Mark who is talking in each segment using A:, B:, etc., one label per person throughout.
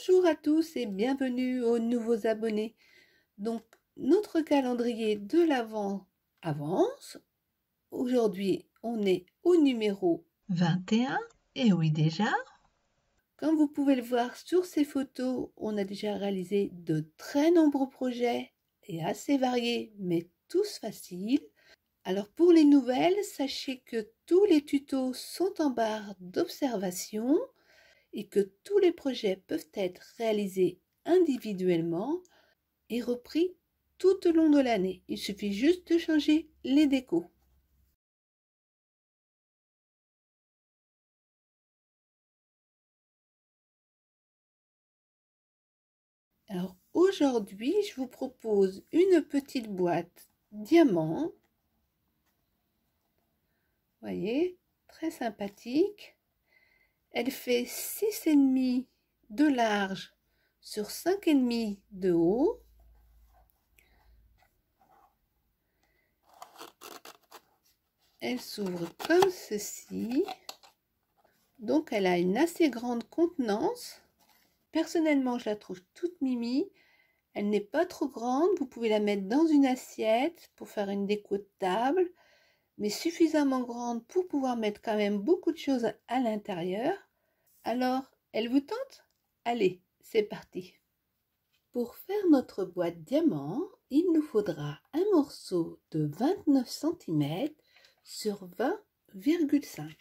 A: Bonjour à tous et bienvenue aux nouveaux abonnés. Donc, notre calendrier de l'Avent avance. Aujourd'hui, on est au numéro
B: 21. Et oui déjà.
A: Comme vous pouvez le voir sur ces photos, on a déjà réalisé de très nombreux projets et assez variés, mais tous faciles. Alors pour les nouvelles, sachez que tous les tutos sont en barre d'observation et que tous les projets peuvent être réalisés individuellement et repris tout au long de l'année. Il suffit juste de changer les décos. Alors aujourd'hui, je vous propose une petite boîte diamant. Voyez, très sympathique. Elle fait 6,5 de large sur 5,5 de haut. Elle s'ouvre comme ceci. Donc elle a une assez grande contenance. Personnellement, je la trouve toute mimi. Elle n'est pas trop grande. Vous pouvez la mettre dans une assiette pour faire une déco de table, mais suffisamment grande pour pouvoir mettre quand même beaucoup de choses à l'intérieur. Alors, elle vous tente? Allez, c'est parti! Pour faire notre boîte diamant, il nous faudra un morceau de 29 cm sur 20,5.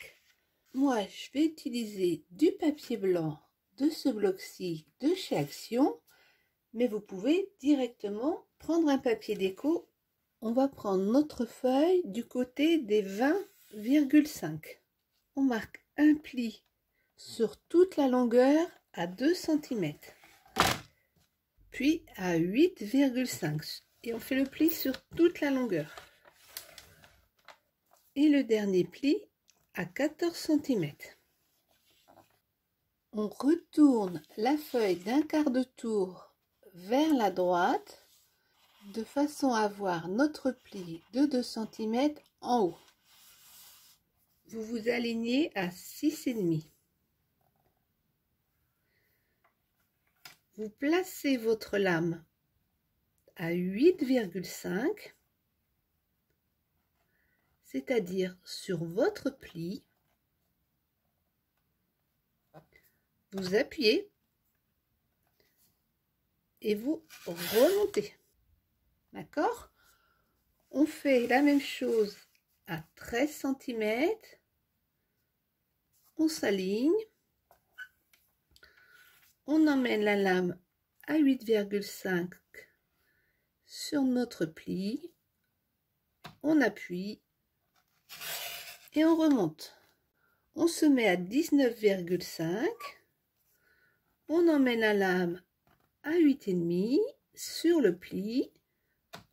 A: Moi, je vais utiliser du papier blanc de ce bloc-ci de chez Action, mais vous pouvez directement prendre un papier déco. On va prendre notre feuille du côté des 20,5. On marque un pli sur toute la longueur à 2 cm, puis à 8,5 et on fait le pli sur toute la longueur. Et le dernier pli à 14 cm. On retourne la feuille d'un quart de tour vers la droite de façon à avoir notre pli de 2 cm en haut. Vous vous alignez à 6,5. Vous placez votre lame à 8,5, c'est-à-dire sur votre pli. Vous appuyez et vous remontez. D'accord? On fait la même chose à 13 cm. On s'aligne. On emmène la lame à 8,5 sur notre pli. On appuie et on remonte. On se met à 19,5. On emmène la lame à 8,5 sur le pli.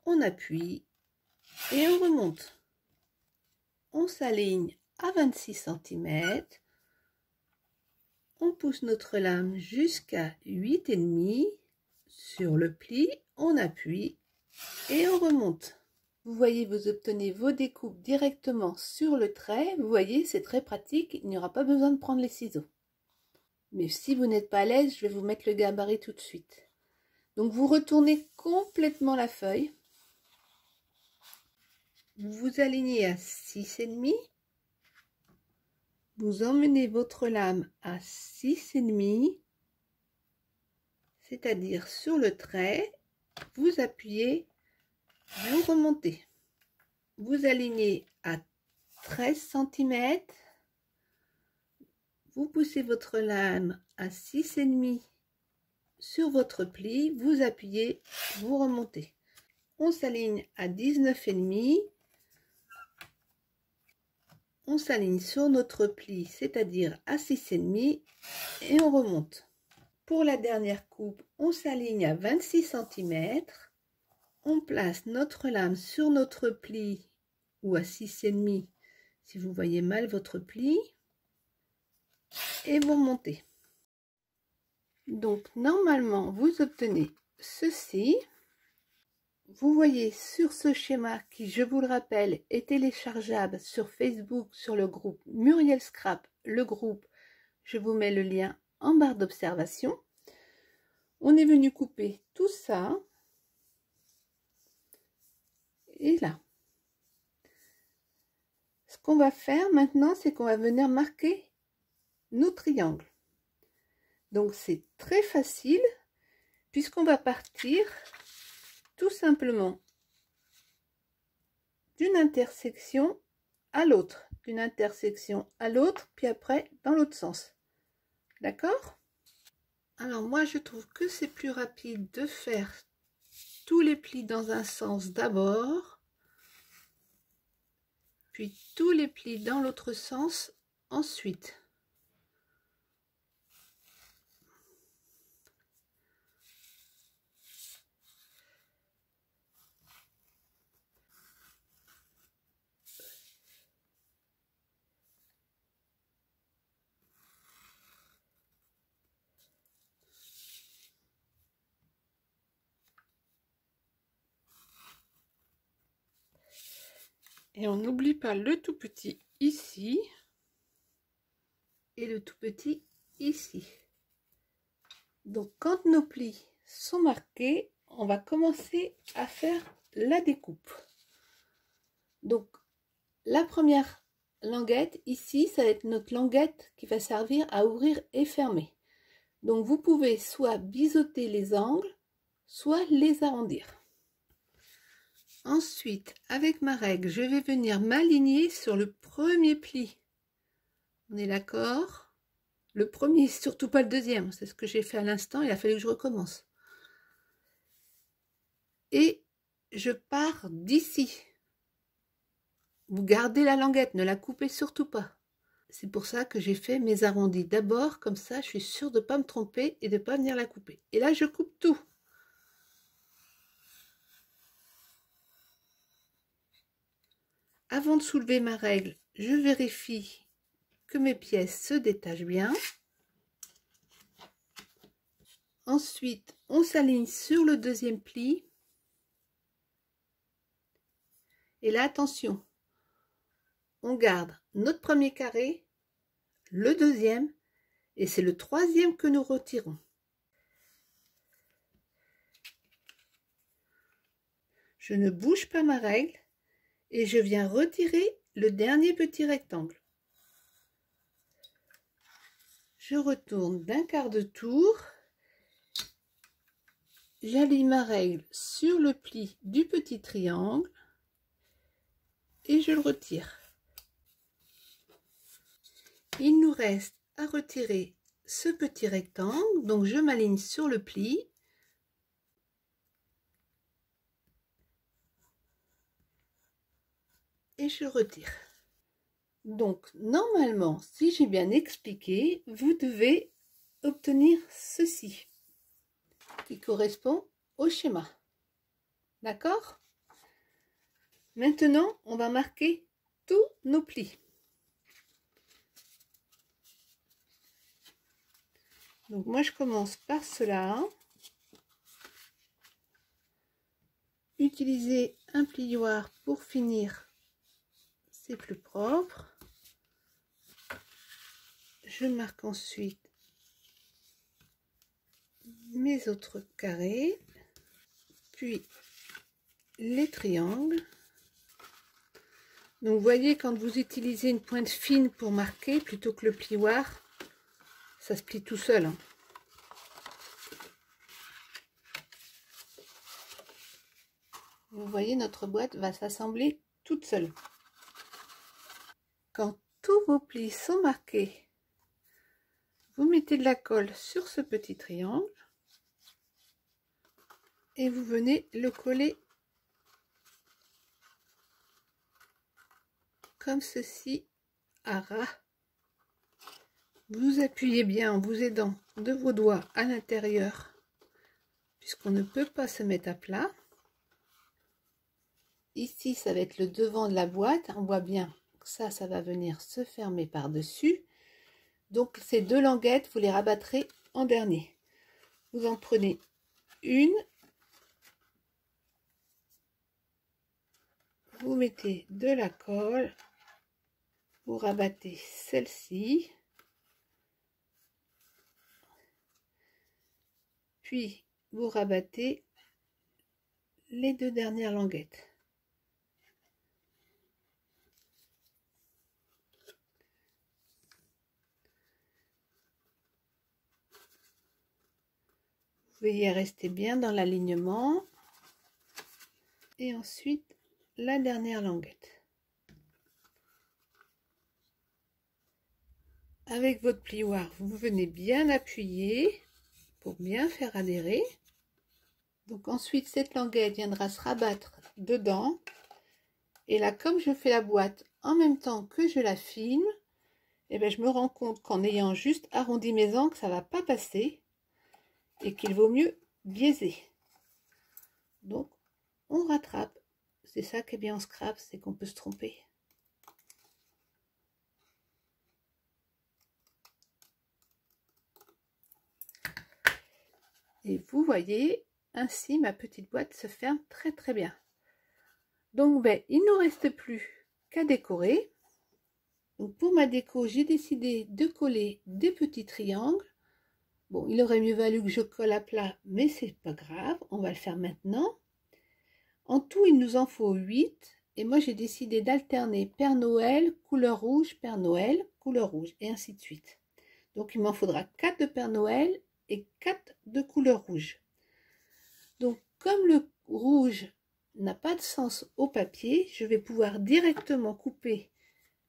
A: On appuie et on remonte. On s'aligne à 26 cm. On pousse notre lame jusqu'à 8,5 sur le pli. On appuie et on remonte. Vous voyez, vous obtenez vos découpes directement sur le trait. Vous voyez, c'est très pratique. Il n'y aura pas besoin de prendre les ciseaux. Mais si vous n'êtes pas à l'aise, je vais vous mettre le gabarit tout de suite. Donc vous retournez complètement la feuille. Vous vous alignez à 6,5. Vous emmenez votre lame à 6,5, c'est-à-dire sur le trait. Vous appuyez, vous remontez. Vous alignez à 13 cm. Vous poussez votre lame à 6,5 sur votre pli. Vous appuyez, vous remontez. On s'aligne à 19,5. On s'aligne sur notre pli, c'est-à-dire à 6,5 et on remonte. Pour la dernière coupe, on s'aligne à 26 cm. On place notre lame sur notre pli ou à 6,5 si vous voyez mal votre pli et vous remontez. Donc normalement, vous obtenez ceci. Vous voyez sur ce schéma qui, je vous le rappelle, est téléchargeable sur Facebook sur le groupe Muriel Scrap, le groupe, je vous mets le lien en barre d'observation. On est venu couper tout ça. Et là. Ce qu'on va faire maintenant, c'est qu'on va venir marquer nos triangles. Donc c'est très facile puisqu'on va partir tout simplement d'une intersection à l'autre, d'une intersection à l'autre, puis après dans l'autre sens. D'accord? Alors moi je trouve que c'est plus rapide de faire tous les plis dans un sens d'abord, puis tous les plis dans l'autre sens ensuite. Et on n'oublie pas le tout petit ici et le tout petit ici. Donc quand nos plis sont marqués, on va commencer à faire la découpe. Donc la première languette ici, ça va être notre languette qui va servir à ouvrir et fermer. Donc vous pouvez soit biseauter les angles, soit les arrondir. Ensuite, avec ma règle, je vais venir m'aligner sur le premier pli. On est d'accord? Le premier, surtout pas le deuxième. C'est ce que j'ai fait à l'instant. Il a fallu que je recommence. Et je pars d'ici. Vous gardez la languette, ne la coupez surtout pas. C'est pour ça que j'ai fait mes arrondis d'abord. Comme ça, je suis sûre de ne pas me tromper et de ne pas venir la couper. Et là, je coupe tout. Avant de soulever ma règle, je vérifie que mes pièces se détachent bien. Ensuite, on s'aligne sur le deuxième pli. Et là, attention, on garde notre premier carré, le deuxième, et c'est le troisième que nous retirons. Je ne bouge pas ma règle et je viens retirer le dernier petit rectangle. Je retourne d'un quart de tour. J'aligne ma règle sur le pli du petit triangle et je le retire. Il nous reste à retirer ce petit rectangle, donc je m'aligne sur le pli. Et je retire. Donc normalement, si j'ai bien expliqué, vous devez obtenir ceci qui correspond au schéma. D'accord? Maintenant, on va marquer tous nos plis. Donc moi je commence par cela. Utilisez un plioir pour finir, c'est plus propre. Je marque ensuite mes autres carrés, puis les triangles. Donc vous voyez, quand vous utilisez une pointe fine pour marquer plutôt que le plioir, ça se plie tout seul. Vous voyez, notre boîte va s'assembler toute seule. Quand tous vos plis sont marqués, vous mettez de la colle sur ce petit triangle et vous venez le coller comme ceci à ras. Vous appuyez bien en vous aidant de vos doigts à l'intérieur puisqu'on ne peut pas se mettre à plat. Ici, ça va être le devant de la boîte. On voit bien que ça va venir se fermer par-dessus. Donc, ces deux languettes, vous les rabattrez en dernier. Vous en prenez une. Vous mettez de la colle. Vous rabattez celle-ci. puis vous rabattez les 2 dernières languettes. Vous veillez à rester bien dans l'alignement. Et ensuite, la dernière languette. Avec votre plioir, vous venez bien appuyer pour bien faire adhérer. Donc ensuite, cette languette viendra se rabattre dedans. Et là, comme je fais la boîte en même temps que je la filme, et bien, je me rends compte qu'en ayant juste arrondi mes angles, ça ne va pas passer et qu'il vaut mieux biaiser. Donc, on rattrape. C'est ça qui est bien en scrap, c'est qu'on peut se tromper. Et vous voyez, ainsi ma petite boîte se ferme très très bien. Donc ben, il ne nous reste plus qu'à décorer. Donc pour ma déco, j'ai décidé de coller des petits triangles. Bon, il aurait mieux valu que je colle à plat, mais c'est pas grave, on va le faire maintenant. En tout, il nous en faut 8. Et moi, j'ai décidé d'alterner Père Noël, couleur rouge, Père Noël, couleur rouge, et ainsi de suite. Donc, il m'en faudra 4 de Père Noël et 4 de couleur rouge. Donc, comme le rouge n'a pas de sens au papier, je vais pouvoir directement couper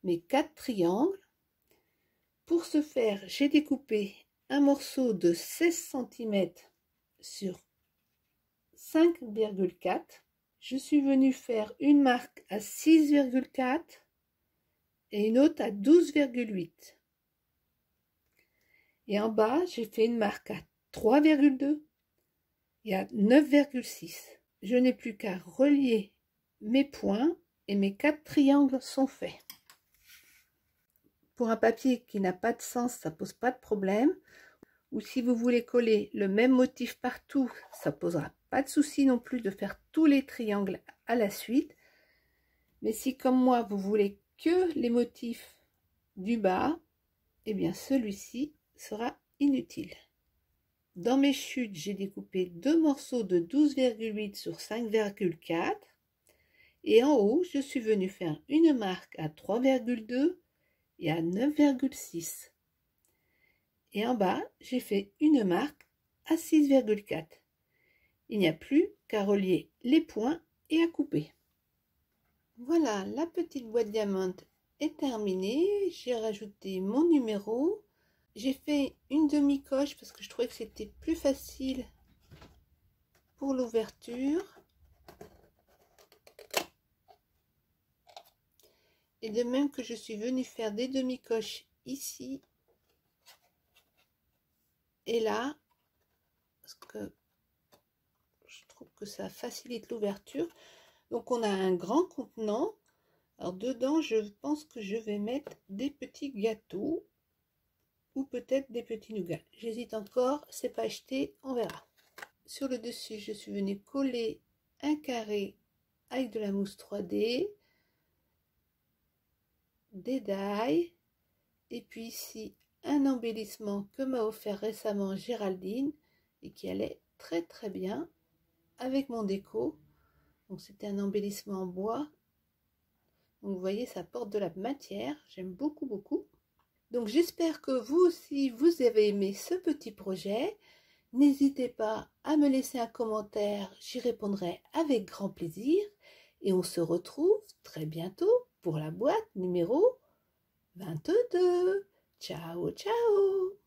A: mes 4 triangles. Pour ce faire, j'ai découpé un morceau de 16 cm sur 5,4. Je suis venue faire une marque à 6,4 et une autre à 12,8. Et en bas, j'ai fait une marque à 3,2 et à 9,6. Je n'ai plus qu'à relier mes points et mes 4 triangles sont faits. Pour un papier qui n'a pas de sens, ça pose pas de problème. Ou si vous voulez coller le même motif partout, ça posera pas de souci non plus de faire tous les triangles à la suite. Mais si comme moi vous voulez que les motifs du bas, eh bien celui-ci sera inutile. Dans mes chutes, j'ai découpé 2 morceaux de 12,8 sur 5,4 et en haut, je suis venue faire une marque à 3,2 et à 9,6. Et en bas, j'ai fait une marque à 6,4. Il n'y a plus qu'à relier les points et à couper. Voilà, la petite boîte diamante est terminée. J'ai rajouté mon numéro. J'ai fait une demi-coche parce que je trouvais que c'était plus facile pour l'ouverture. Et de même que je suis venue faire des demi-coches ici et là, parce que je trouve que ça facilite l'ouverture. Donc on a un grand contenant. Alors dedans, je pense que je vais mettre des petits gâteaux ou peut-être des petits nougats. J'hésite encore, c'est pas acheté, on verra. Sur le dessus, je suis venue coller un carré avec de la mousse 3D, des die, et puis ici un embellissement que m'a offert récemment Géraldine et qui allait très très bien avec mon déco. Donc c'était un embellissement en bois. Donc vous voyez, ça porte de la matière, j'aime beaucoup beaucoup. Donc j'espère que vous aussi vous avez aimé ce petit projet. N'hésitez pas à me laisser un commentaire, j'y répondrai avec grand plaisir. Et on se retrouve très bientôt pour la boîte numéro 22. Ciao, ciao!